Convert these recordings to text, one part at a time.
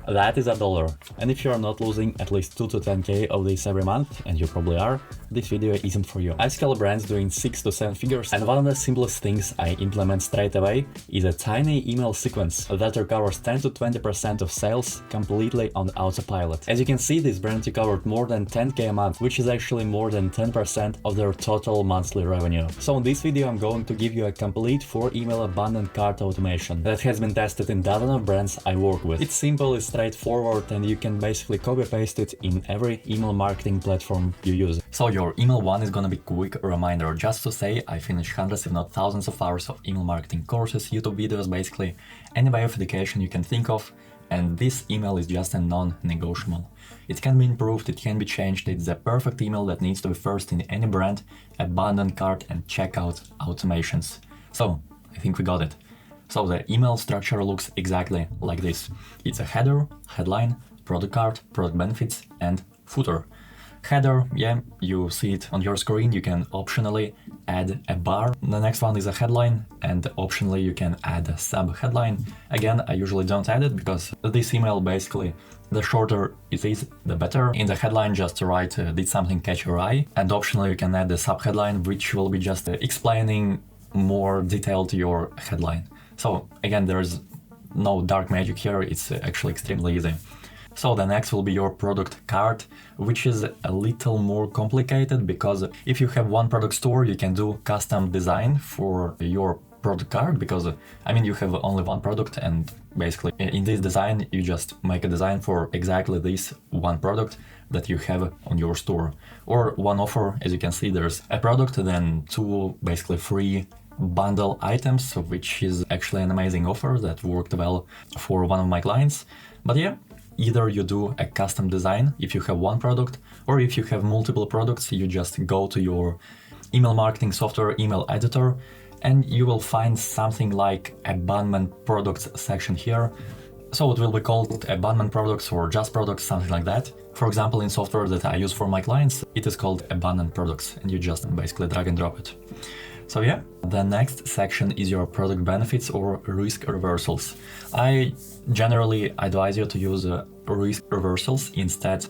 That is $1. And if you are not losing at least 2 to 10k of this every month, and you probably are, this video isn't for you. I scale brands doing 6 to 7 figures, and one of the simplest things I implement straight away is a tiny email sequence that recovers 10 to 20% of sales completely on autopilot. As you can see, this brand recovered more than 10k a month, which is actually more than 10% of their total monthly revenue. So in this video, I'm going to give you a complete 4-email abandoned cart automation that has been tested in dozens of brands I work with. It's simple, it's straightforward, and you can basically copy-paste it in every email marketing platform you use. So your email one is gonna be quick reminder, just to say I finished hundreds if not thousands of hours of email marketing courses, YouTube videos, basically any way of education you can think of, and this email is just a non-negotiable. It can be improved, it can be changed, it's the perfect email that needs to be first in any brand, abandoned cart and checkout automations. So I think we got it. So the email structure looks exactly like this. It's a header, headline, product card, product benefits, and footer. Header, yeah, you see it on your screen, you can optionally add a bar. The next one is a headline, and optionally you can add a sub-headline. Again, I usually don't add it because this email basically, the shorter it is, the better. In the headline, just write, did something catch your eye? And optionally you can add a sub-headline, which will be just explaining more detail to your headline. So again, there's no dark magic here, it's actually extremely easy. So the next will be your product card, which is a little more complicated because if you have one product store, you can do custom design for your product card because, I mean, you have only one product and basically in this design, you just make a design for exactly this one product that you have on your store. Or one offer, as you can see, there's a product, then 2 basically free bundle items, which is actually an amazing offer that worked well for one of my clients. But yeah, either you do a custom design if you have one product, or if you have multiple products, you just go to your email marketing software, email editor, and you will find something like abandoned products section here. So it will be called abandoned products or just products, something like that. For example, in software that I use for my clients, it is called abandoned products, and you just basically drag and drop it. So yeah, the next section is your product benefits or risk reversals. I generally advise you to use risk reversals instead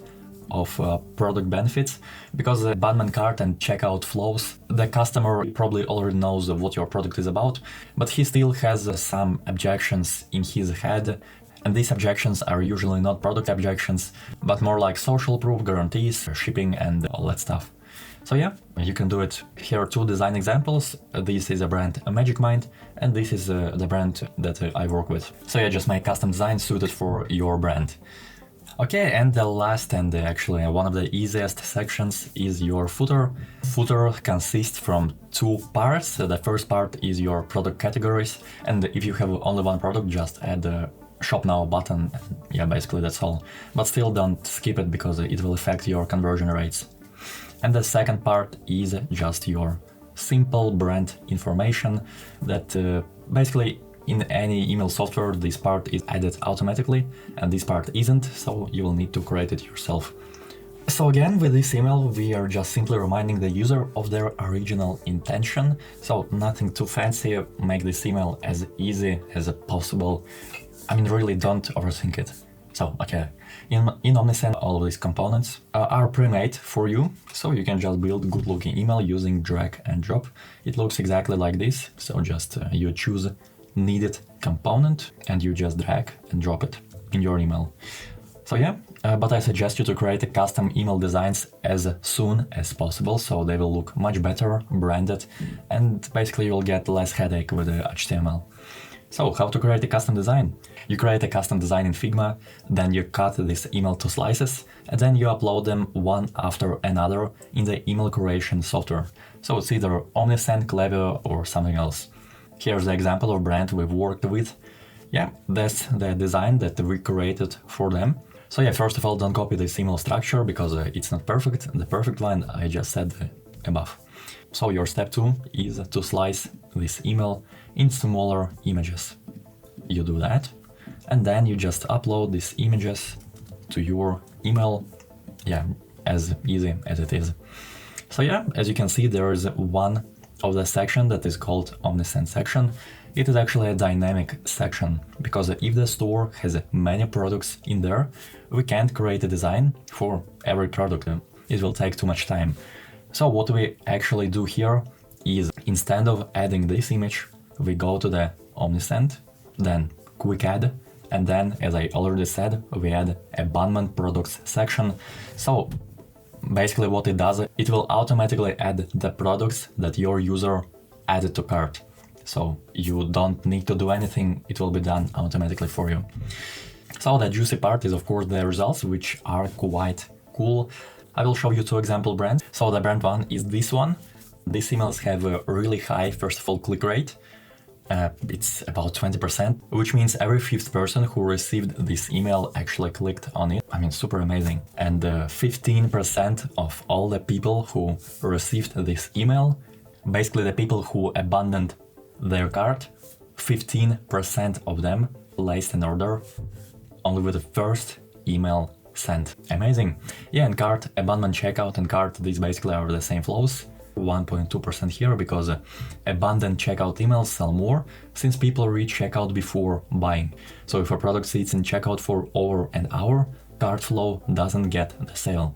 of product benefits because the abandoned cart and checkout flows, the customer probably already knows what your product is about, but he still has some objections in his head. And these objections are usually not product objections, but more like social proof, guarantees, shipping, and all that stuff. So yeah, you can do it. Here are 2 design examples. This is a brand Magic Mind, and this is the brand that I work with. So yeah, just make custom design suited for your brand. Okay, and the last and actually one of the easiest sections is your footer. Footer consists from 2 parts. The first part is your product categories, and if you have only one product, just add the Shop Now button. Yeah, basically that's all. But still don't skip it because it will affect your conversion rates. And the second part is just your simple brand information that basically in any email software this part is added automatically and this part isn't, so you will need to create it yourself. So again, with this email we are just simply reminding the user of their original intention, so nothing too fancy, make this email as easy as possible. I mean, really don't overthink it. So, okay, in Omnisend, all of these components are pre-made for you, so you can just build good-looking email using drag and drop. It looks exactly like this, so just you choose needed component and you just drag and drop it in your email. So yeah, but I suggest you to create a custom email designs as soon as possible, so they will look much better, branded, and basically you'll get less headache with the HTML. So how to create a custom design? You create a custom design in Figma, then you cut this email to slices, and then you upload them one after another in the email creation software. So it's either Omnisend, Klaviyo, or something else. Here's the example of brand we've worked with. Yeah, that's the design that we created for them. So yeah, first of all, don't copy this email structure because it's not perfect. The perfect one I just said above. So your step 2 is to slice this email in smaller images. You do that, and then you just upload these images to your email. Yeah, as easy as it is. So yeah, as you can see, there is one of the section that is called Omnisend section, it is actually a dynamic section, because if the store has many products in there, we can't create a design for every product. It will take too much time. So what we actually do here is, instead of adding this image, we go to the Omnisend, then quick add, and then, as I already said, we add abandoned products section. So basically what it does, it will automatically add the products that your user added to cart. So you don't need to do anything, it will be done automatically for you. So the juicy part is of course the results, which are quite cool. I will show you two example brands. So the brand one is this one. These emails have a really high, first of all, click rate. It's about 20%, which means every fifth person who received this email actually clicked on it. I mean, super amazing. And 15% of all the people who received this email, basically the people who abandoned their cart, 15% of them placed an order only with the first email sent. Amazing. Yeah, and cart, abandonment, checkout, and cart, these basically are the same flows. 1.2% here, because abandoned checkout emails sell more since people reach checkout before buying. So if a product sits in checkout for over an hour, cart flow doesn't get the sale.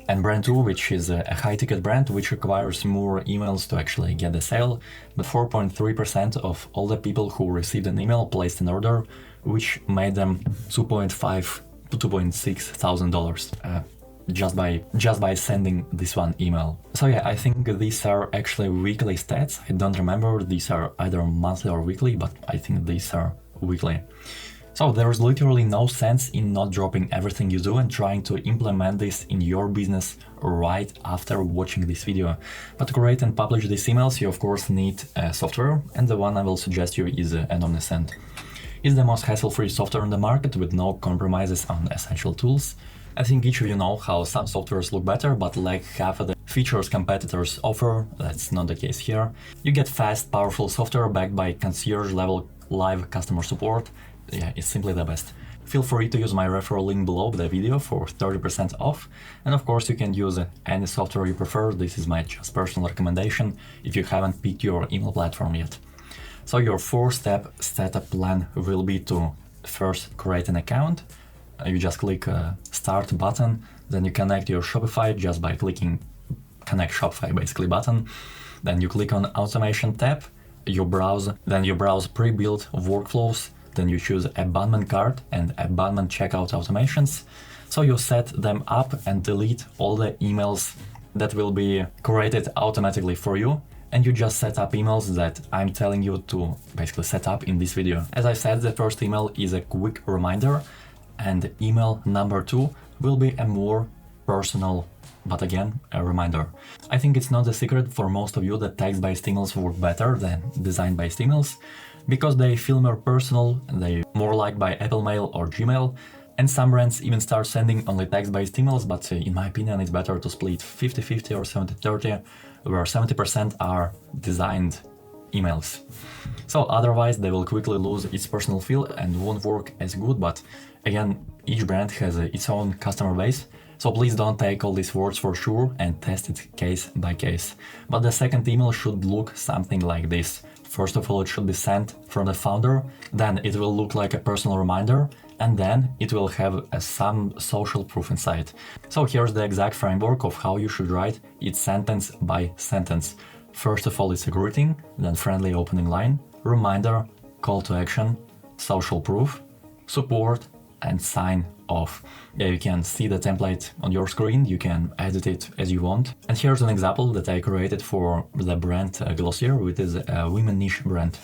And brand 2, which is a high-ticket brand, which requires more emails to actually get the sale, but 4.3% of all the people who received an email placed an order, which made them $2.5 to $2.6 just by sending this one email. So yeah, I think these are actually weekly stats. I don't remember, these are either monthly or weekly, but I think these are weekly. So there is literally no sense in not dropping everything you do and trying to implement this in your business right after watching this video. But to create and publish these emails, you of course need software, and the one I will suggest you is Omnisend. It's the most hassle-free software on the market with no compromises on essential tools. I think each of you know how some softwares look better but lack half of the features competitors offer. That's not the case here. You get fast, powerful software backed by concierge-level live customer support. Yeah, it's simply the best. Feel free to use my referral link below the video for 30% off. And of course you can use any software you prefer. This is my just personal recommendation if you haven't picked your email platform yet. So your 4-step setup plan will be to first create an account. You just click start button, then you connect your Shopify just by clicking connect Shopify basically button. Then you click on automation tab, you browse pre-built workflows, then you choose abandonment cart and abandonment checkout automations. So you set them up and delete all the emails that will be created automatically for you. And you just set up emails that I'm telling you to basically set up in this video. As I said, the first email is a quick reminder, and email number 2 will be a more personal, but again, a reminder. I think it's not a secret for most of you that text-based emails work better than design-based emails, because they feel more personal, they more liked by Apple Mail or Gmail, and some brands even start sending only text-based emails, but in my opinion it's better to split 50-50 or 70-30, where 70% are designed emails. So otherwise they will quickly lose its personal feel and won't work as good, but again, each brand has its own customer base, so please don't take all these words for sure and test it case by case. But the second email should look something like this. First of all, it should be sent from the founder, then it will look like a personal reminder, and then it will have some social proof inside. So here's the exact framework of how you should write it sentence by sentence. First of all, it's a greeting, then friendly opening line, reminder, call to action, social proof, support, and sign off. Yeah, you can see the template on your screen, you can edit it as you want. And here's an example that I created for the brand Glossier, which is a women niche brand.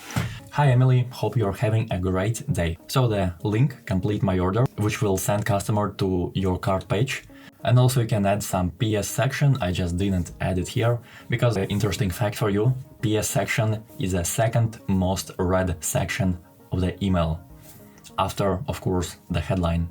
Hi Emily, hope you're having a great day. So the link, complete my order, which will send customer to your cart page. And also you can add some PS section, I just didn't add it here, because an interesting fact for you, PS section is the second most read section of the email, after, of course, the headline.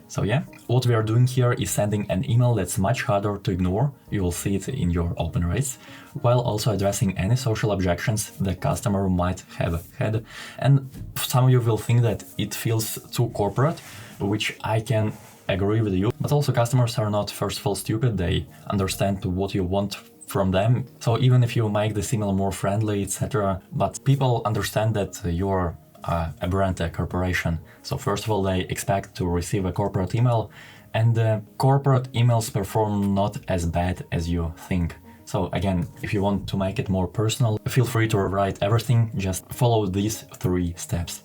So yeah, what we are doing here is sending an email that's much harder to ignore, you will see it in your open rates, while also addressing any social objections the customer might have had. And some of you will think that it feels too corporate, which I can agree with you, but also customers are not first of all stupid, they understand what you want from them. So even if you make this email more friendly, etc., but people understand that you're a brand, a corporation. So first of all, they expect to receive a corporate email, and corporate emails perform not as bad as you think. So again, if you want to make it more personal, feel free to write everything, just follow these 3 steps.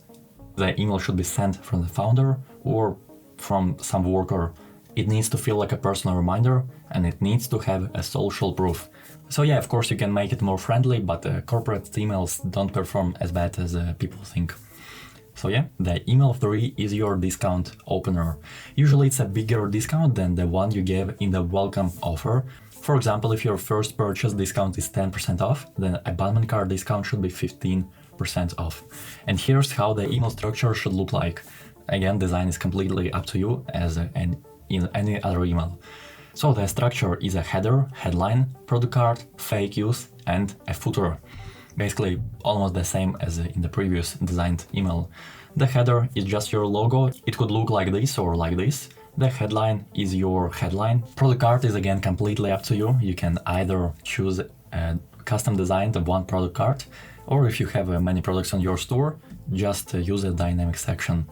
The email should be sent from the founder or from some worker. It needs to feel like a personal reminder, and it needs to have a social proof. So yeah, of course you can make it more friendly, but corporate emails don't perform as bad as people think. So yeah, the email 3 is your discount opener. Usually it's a bigger discount than the one you gave in the welcome offer. For example, if your first purchase discount is 10% off, then abandonment cart discount should be 15% off. And here's how the email structure should look like. Again, design is completely up to you as in any other email. So the structure is a header, headline, product card, FAQs, and a footer. Basically almost the same as in the previous designed email. The header is just your logo. It could look like this or like this. The headline is your headline. Product card is again completely up to you. You can either choose a custom designed one product card, or if you have many products on your store, just use a dynamic section.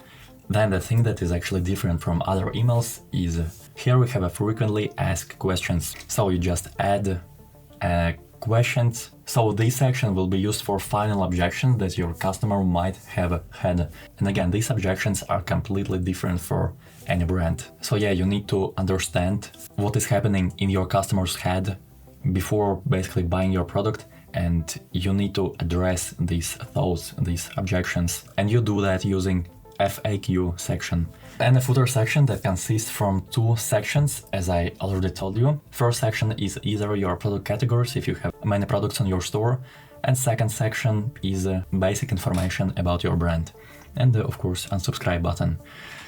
Then the thing that is actually different from other emails is here we have a frequently asked questions. So you just add questions. So this section will be used for final objections that your customer might have had. And again, these objections are completely different for any brand. So yeah, you need to understand what is happening in your customer's head before basically buying your product, and you need to address these thoughts, these objections. And you do that using FAQ section. And a footer section that consists from 2 sections, as I already told you. First section is either your product categories, if you have many products on your store, and second section is basic information about your brand. And of course, unsubscribe button.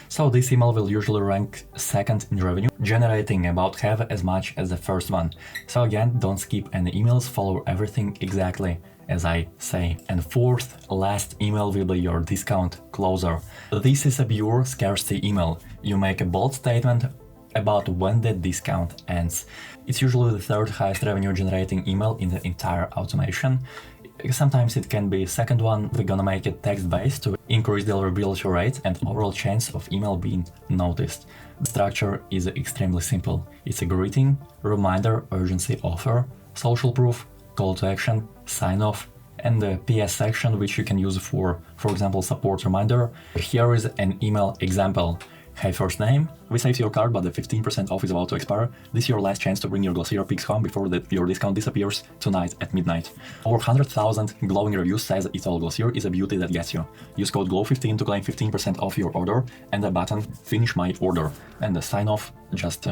So this email will usually rank second in revenue, generating about half as much as the first one. So again, don't skip any emails, follow everything exactly as I say. And fourth, last email will be your discount closer. This is a pure scarcity email. You make a bold statement about when the discount ends. It's usually the third highest revenue generating email in the entire automation. Sometimes it can be second one. We're gonna make it text-based to increase deliverability rate and overall chance of email being noticed. The structure is extremely simple. It's a greeting, reminder, urgency, offer, social proof, call to action, sign off, and the PS section, which you can use for example, support reminder. Here is an email example. Hey, first name, we saved your card, but the 15% off is about to expire. This is your last chance to bring your Glossier pics home before your discount disappears tonight at midnight. Over 100,000 glowing reviews says it's all Glossier is a beauty that gets you. Use code GLOW15 to claim 15% off your order, and the button finish my order. And the sign off, just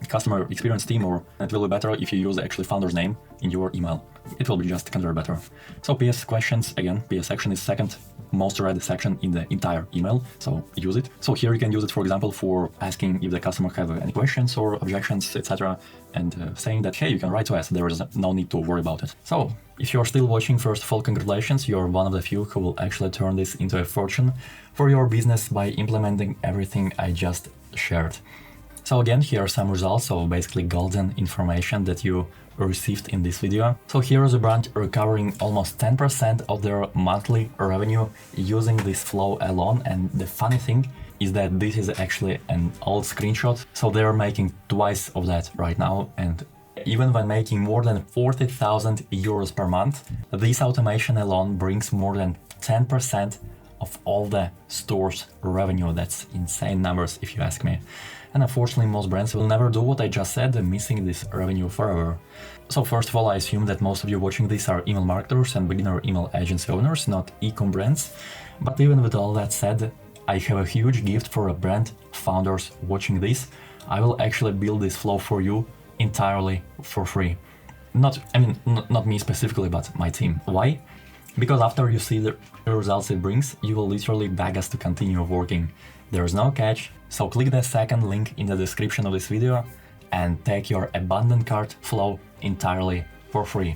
customer experience team, or it will be better if you use the actually founder's name in your email. It will be just considered better. So PS questions, again, PS section is second most read section in the entire email, so use it. So here you can use it, for example, for asking if the customer have any questions or objections, etc., and saying that, hey, you can write to us, there is no need to worry about it. So if you're still watching, first of all, congratulations, you're one of the few who will actually turn this into a fortune for your business by implementing everything I just shared. So again, here are some results, so basically golden information that you received in this video. So here is a brand recovering almost 10% of their monthly revenue using this flow alone, and the funny thing is that this is actually an old screenshot, so they're making twice of that right now, and even when making more than 40,000 euros per month, this automation alone brings more than 10% of all the store's revenue. That's insane numbers if you ask me. And unfortunately, most brands will never do what I just said, missing this revenue forever. So first of all, I assume that most of you watching this are email marketers and beginner email agency owners, not e-com brands. But even with all that said, I have a huge gift for brand founders watching this. I will actually build this flow for you entirely for free. Not me specifically, but my team. Why? Because after you see the results it brings, you will literally beg us to continue working. There is no catch, so click the second link in the description of this video and take your abandoned cart flow entirely for free.